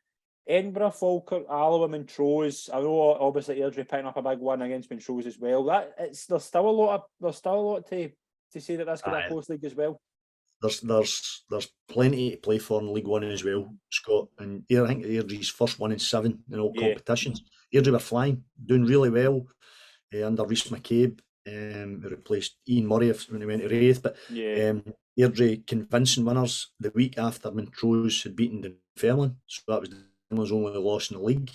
Edinburgh, Falkirk, Alloa, Montrose. I know obviously Airdrie picking up a big one against Montrose as well. There's still a lot to say that that's going to be a close league as well. There's plenty to play for in League One as well, Scott. And I think Airdrie's first 1 in 7 in all competitions. Airdrie were flying, doing really well under Rhys McCabe, who replaced Ian Murray when he went to Wraith. But Airdrie convincing winners the week after Montrose had beaten Dunfermline. So that was Dunfermline's only loss in the league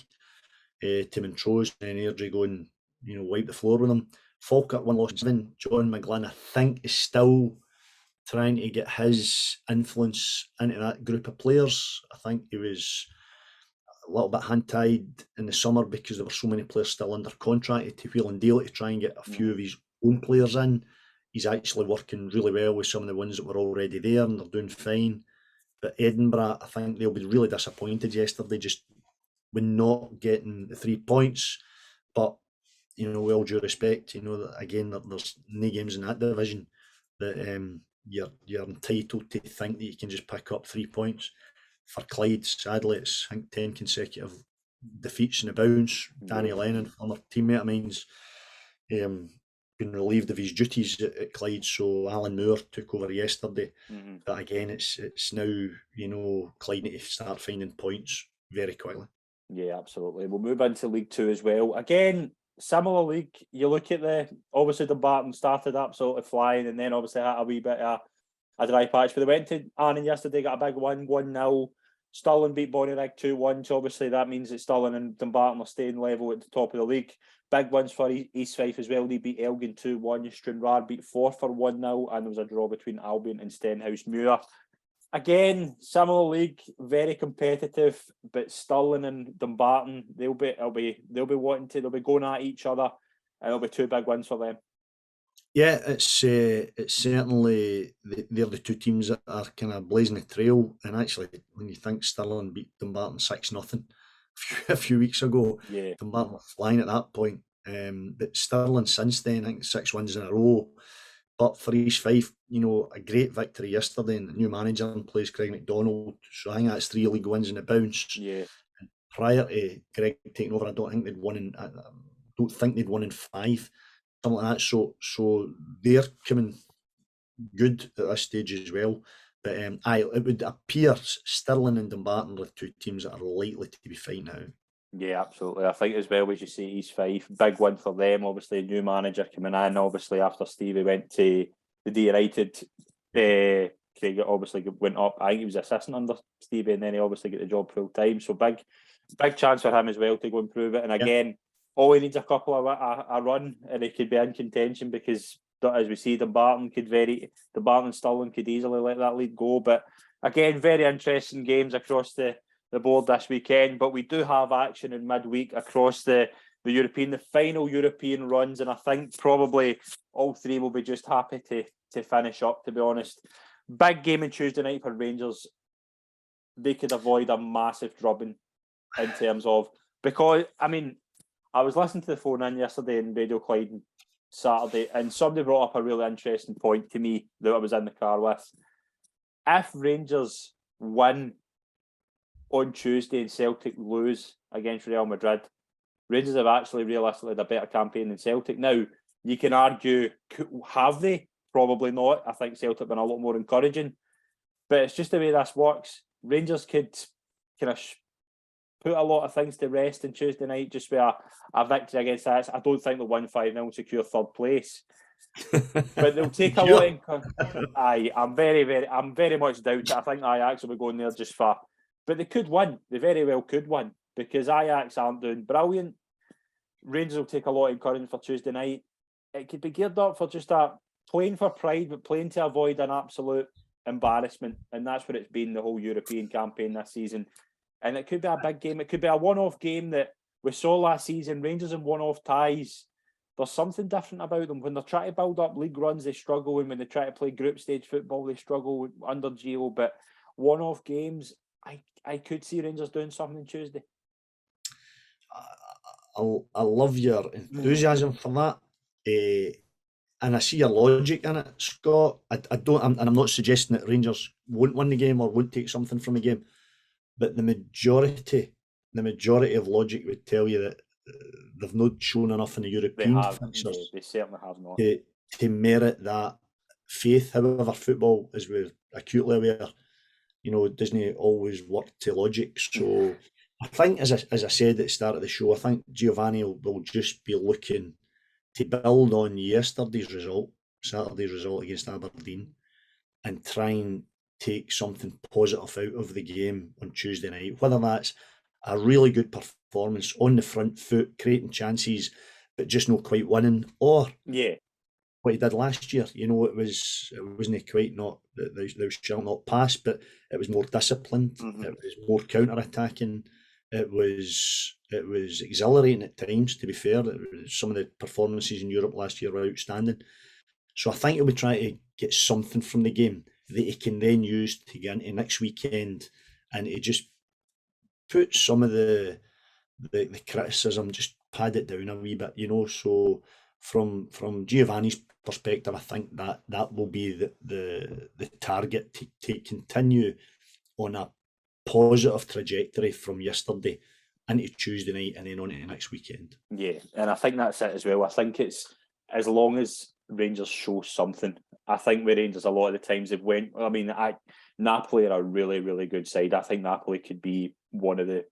to Montrose, and Airdrie go and wipe the floor with them. Falkirk 1 loss in 7. John McGlynn, I think, is still trying to get his influence into that group of players. I think he was a little bit hand-tied in the summer because there were so many players still under contract to wheel and deal to try and get a few of his own players in. He's actually working really well with some of the ones that were already there, and they're doing fine. But Edinburgh, I think they'll be really disappointed yesterday, just with not getting the 3 points. But with all due respect, that again, there's no games in that division that you're entitled to think that you can just pick up 3 points. For Clyde, sadly, it's I think 10 consecutive defeats in the bounce. Danny Lennon, former teammate of mine's, been relieved of his duties at Clyde, so Alan Moore took over yesterday. But again, it's now Clyde need to start finding points very quickly. Yeah, absolutely. We'll move into League Two as well. Again, similar league. You look at obviously Dumbarton started absolutely flying, and then obviously had a wee bit of a dry patch. But they went to Annan yesterday, got a big win, 1-0. Stirling beat Bonnyrigg 2-1. So obviously that means that Stirling and Dumbarton are staying level at the top of the league. Big wins for East Fife as well. They beat Elgin 2-1. Stranraer beat Forfar 1-0, and there was a draw between Albion and Stenhousemuir. again, similar league, very competitive, but Stirling and Dumbarton, they'll be going at each other, and it'll be 2 big wins for them. Yeah, it's certainly they're the two teams that are kind of blazing the trail. And actually, when you think Stirling beat Dumbarton 6-0 a few weeks ago, Yeah, Dumbarton were flying at that point. But Stirling since then, I think 6 wins in a row. But for East Fife, a great victory yesterday, and the new manager in place, Craig McDonald. So I think that's 3 league wins in a bounce. yeah. Prior to Greg taking over, I don't think they'd won in 5, something like that. So they're coming good at this stage as well. But it would appear Stirling and Dumbarton are the two teams that are likely to be fighting out. Yeah, absolutely. I think as well, as you say, East Fife, big win for them. Obviously, new manager coming in. Obviously, after Stevie went to the D United, Craig obviously went up. I think he was assistant under Stevie, and then he obviously got the job full time. So big chance for him as well to go and prove it. And again, all he needs a couple of a run, and he could be in contention, because as we see, Dumbarton and Stirling could easily let that lead go. But again, very interesting games across the board this weekend. But we do have action in midweek across the final European runs, and I think probably all three will be just happy to finish up, to be honest. Big game on Tuesday night for Rangers. They could avoid a massive drubbing in terms of, because I was listening to the phone in yesterday in Radio Clyde Saturday, and somebody brought up a really interesting point to me that I was in the car with. If Rangers win on Tuesday and Celtic lose against Real Madrid, Rangers have actually realistically had a better campaign than Celtic. Now, you can argue, have they? Probably not. I think Celtic have been a lot more encouraging. But it's just the way this works. Rangers could kind of put a lot of things to rest on Tuesday night just with a victory against us. I don't think they'll win 5-0 and secure third place. But they'll take a lot in. I'm very much doubt it. I think Ajax will be going there just for. But they could win. They very well could win, because Ajax aren't doing brilliant. Rangers will take a lot of encouragement for Tuesday night. It could be geared up for just playing for pride, but playing to avoid an absolute embarrassment. And that's what it's been the whole European campaign this season. And it could be a big game. It could be a one-off game that we saw last season. Rangers in one-off ties. There's something different about them. When they're trying to build up league runs, they struggle. And when they try to play group stage football, they struggle under Gio. But one-off games, I could see Rangers doing something Tuesday. I love your enthusiasm for that, and I see your logic in it, Scott. I'm not suggesting that Rangers won't win the game or won't take something from the game, but the majority of logic would tell you that they've not shown enough in the European fixtures. They certainly have not. To merit that faith. However, football, as we're acutely aware, doesn't always work to logic. So I think, as I said at the start of the show, I think Giovanni will just be looking to build on Saturday's result against Aberdeen, and try and take something positive out of the game on Tuesday night. Whether that's a really good performance on the front foot, creating chances, but just not quite winning, or what he did last year. It wasn't quite not they shall not pass, but it was more disciplined. Mm-hmm. It was more counter-attacking. It was exhilarating at times, to be fair. Some of the performances in Europe last year were outstanding. So I think he'll be trying to get something from the game that he can then use to get into next weekend, and to just put some of the criticism, just pad it down a wee bit, So from Giovanni's perspective, I think that will be the target, to continue on a positive trajectory from yesterday into Tuesday night and then on to next weekend. Yeah, and I think that's it as well. I think it's, as long as Rangers show something. I think with Rangers, a lot of the times they've went. Napoli are a really, really good side. I think Napoli could be one of the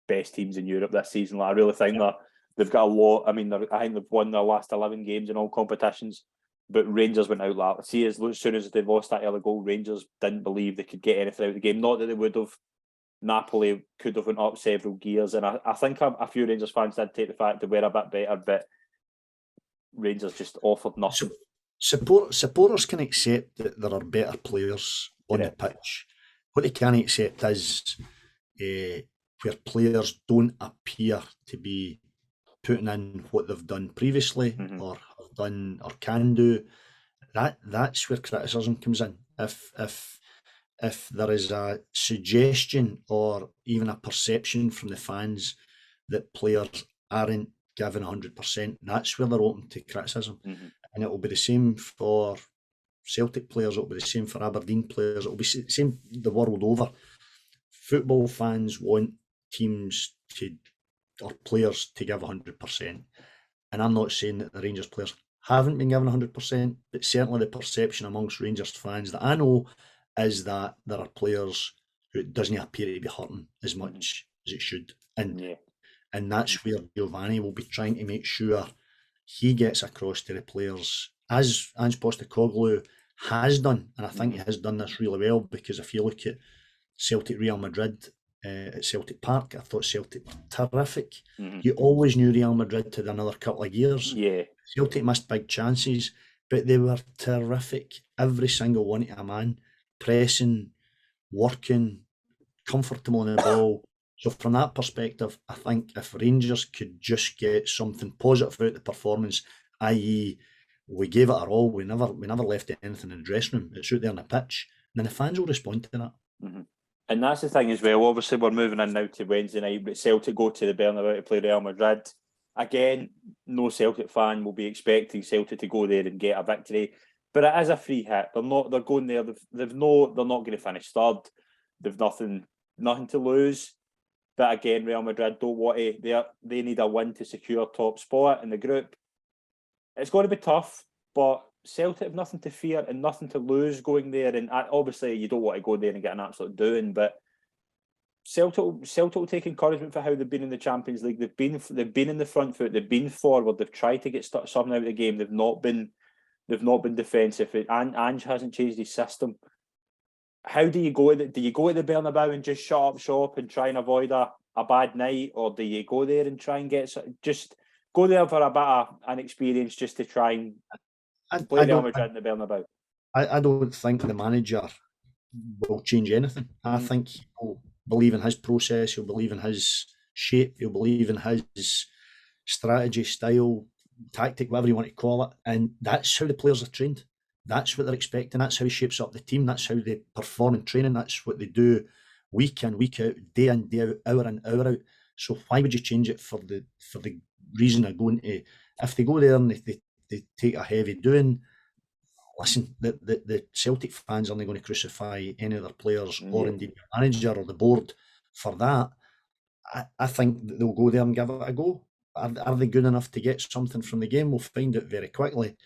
best teams in Europe this season. I really think that they've got a lot. I think they've won their last 11 games in all competitions. But Rangers went out like, see, as soon as they lost that early goal, Rangers didn't believe they could get anything out of the game. Not that they would have. Napoli could have went up several gears, and I think a few Rangers fans did take the fact they were a bit better, but Rangers just offered nothing. Supporters can accept that there are better players on the pitch, what they can't accept is where players don't appear to be putting in what they've done previously or have done or can do. That's where criticism comes in. If there is a suggestion or even a perception from the fans that players aren't given 100%, that's where they're open to criticism. And it will be the same for Celtic players, it will be the same for Aberdeen players, it will be the same the world over. Football fans want teams to, or players to give 100%. And I'm not saying that the Rangers players haven't been given 100%, but certainly the perception amongst Rangers fans that I know is that there are players who it doesn't appear to be hurting as much as it should. And that's where Giovanni will be trying to make sure he gets across to the players, as Ange Postecoglou has done. And I think he has done this really well, because if you look at Celtic Real Madrid at Celtic Park, I thought Celtic were terrific. You always knew Real Madrid had another couple of years. Celtic missed big chances, but they were terrific. Every single one to a man, pressing, working, comfortable on the ball. So from that perspective, I think if Rangers could just get something positive out of the performance, i.e. we gave it our all, we never left anything in the dressing room, it's out there on the pitch, then the fans will respond to that. And that's the thing as well. Obviously, we're moving in now to Wednesday night, but Celtic go to the Bernabeu to play Real Madrid. Again, no Celtic fan will be expecting Celtic to go there and get a victory, but it is a free hit. They're going there. They're not going to finish third. They've nothing to lose. But again, Real Madrid don't want to. They need a win to secure top spot in the group. It's going to be tough, but Celtic have nothing to fear and nothing to lose going there. And obviously, you don't want to go there and get an absolute doing. But Celtic will take encouragement for how they've been in the Champions League. They've been in the front foot. They've been forward. They've tried to get something out of the game. They've not been defensive. And Ange hasn't changed his system. How do you go? Do you go to the Bernabeu and just shut up shop and try and avoid a bad night, or do you go there and try and just go there for a bit of an experience just to try and play Real Madrid in the Bernabeu? I don't think the manager will change anything. I think he'll believe in his process, he'll believe in his shape, he'll believe in his strategy, style, tactic, whatever you want to call it, and that's how the players are trained. That's what they're expecting. That's how he shapes up the team. That's how they perform in training. That's what they do week in, week out, day in, day out, hour in, hour out. So why would you change it for the reason of going to? If they go there and they take a heavy doing, listen, the Celtic fans aren't going to crucify any of their players or indeed the manager or the board for that. I think that they'll go there and give it a go. Are they good enough to get something from the game? We'll find out very quickly.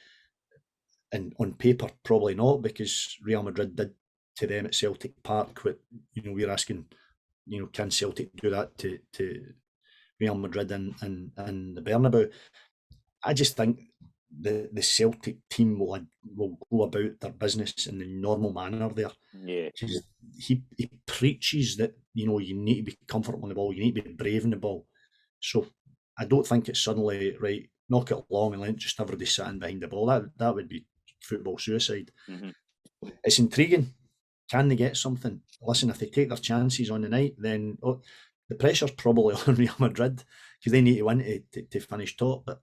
And on paper, probably not, because Real Madrid did to them at Celtic Park. What we're asking, can Celtic do that to Real Madrid and the Bernabeu? I just think the Celtic team will go about their business in the normal manner there. He preaches that you need to be comfortable on the ball, you need to be brave in the ball. So I don't think it's suddenly right, knock it long and let just everybody sitting behind the ball. That would be football suicide. It's intriguing. Can they get something? Listen, if they take their chances on the night, then the pressure's probably on Real Madrid because they need to win to finish top. But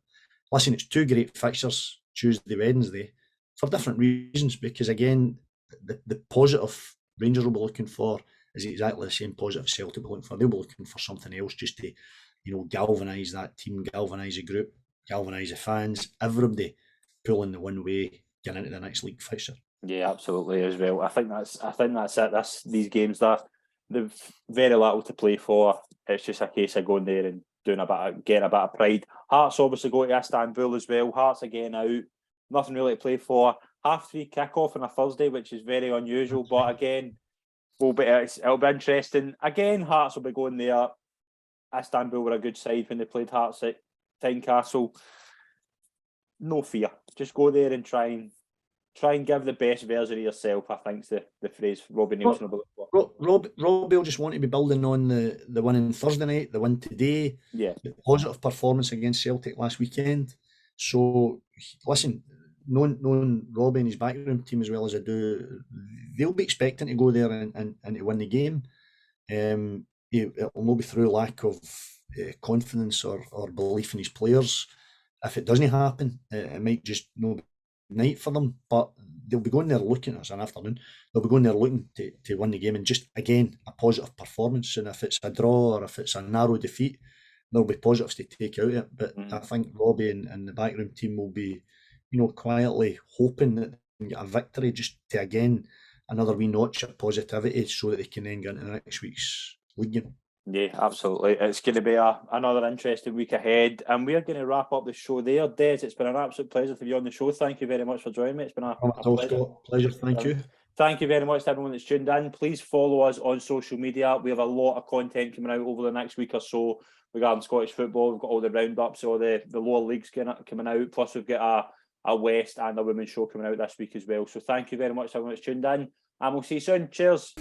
listen, it's two great fixtures, Tuesday, Wednesday, for different reasons. Because again, the positive Rangers will be looking for is exactly the same positive Celtic will be looking for. They'll be looking for something else just to, galvanise that team, galvanise the group, galvanise the fans, everybody pulling the one way, getting into the next league fixture. Yeah, absolutely as well. I think that's it. These games they've very little to play for. It's just a case of going there and getting a bit of pride. Hearts obviously go to Istanbul as well. Hearts again out, nothing really to play for. 3:30 kick-off on a Thursday, which is very unusual. But again, it'll be interesting. Again, Hearts will be going there. Istanbul were a good side when they played Hearts at Tynecastle. No fear. Just go there and try and give the best version of yourself, I think's the phrase Robbie Nielsen will look for. Robbie will just want to be building on the win on Thursday night, the win today, the positive performance against Celtic last weekend. So, listen, knowing Robbie and his backroom team as well as I do, they'll be expecting to go there and to win the game. It'll not be through lack of confidence or belief in his players. If it doesn't happen, it might just no night for them. But they'll be going there looking, it's an afternoon, they'll be going there looking to win the game, and just, again, a positive performance. And if it's a draw or if it's a narrow defeat, there'll be positives to take out of it. But I think Robbie and the backroom team will be, quietly hoping that they can get a victory, just to, again, another wee notch of positivity, so that they can then get into next week's league game. Yeah, absolutely. It's going to be another interesting week ahead, and we're going to wrap up the show there. Des, it's been an absolute pleasure to be on the show. Thank you very much for joining me. It's been a pleasure. Pleasure. Thank you. Thank you very much to everyone that's tuned in. Please follow us on social media. We have a lot of content coming out over the next week or so regarding Scottish football. We've got all the roundups, all the lower leagues coming out. Plus, we've got a West and a women's show coming out this week as well. So thank you very much to everyone that's tuned in, and we'll see you soon. Cheers.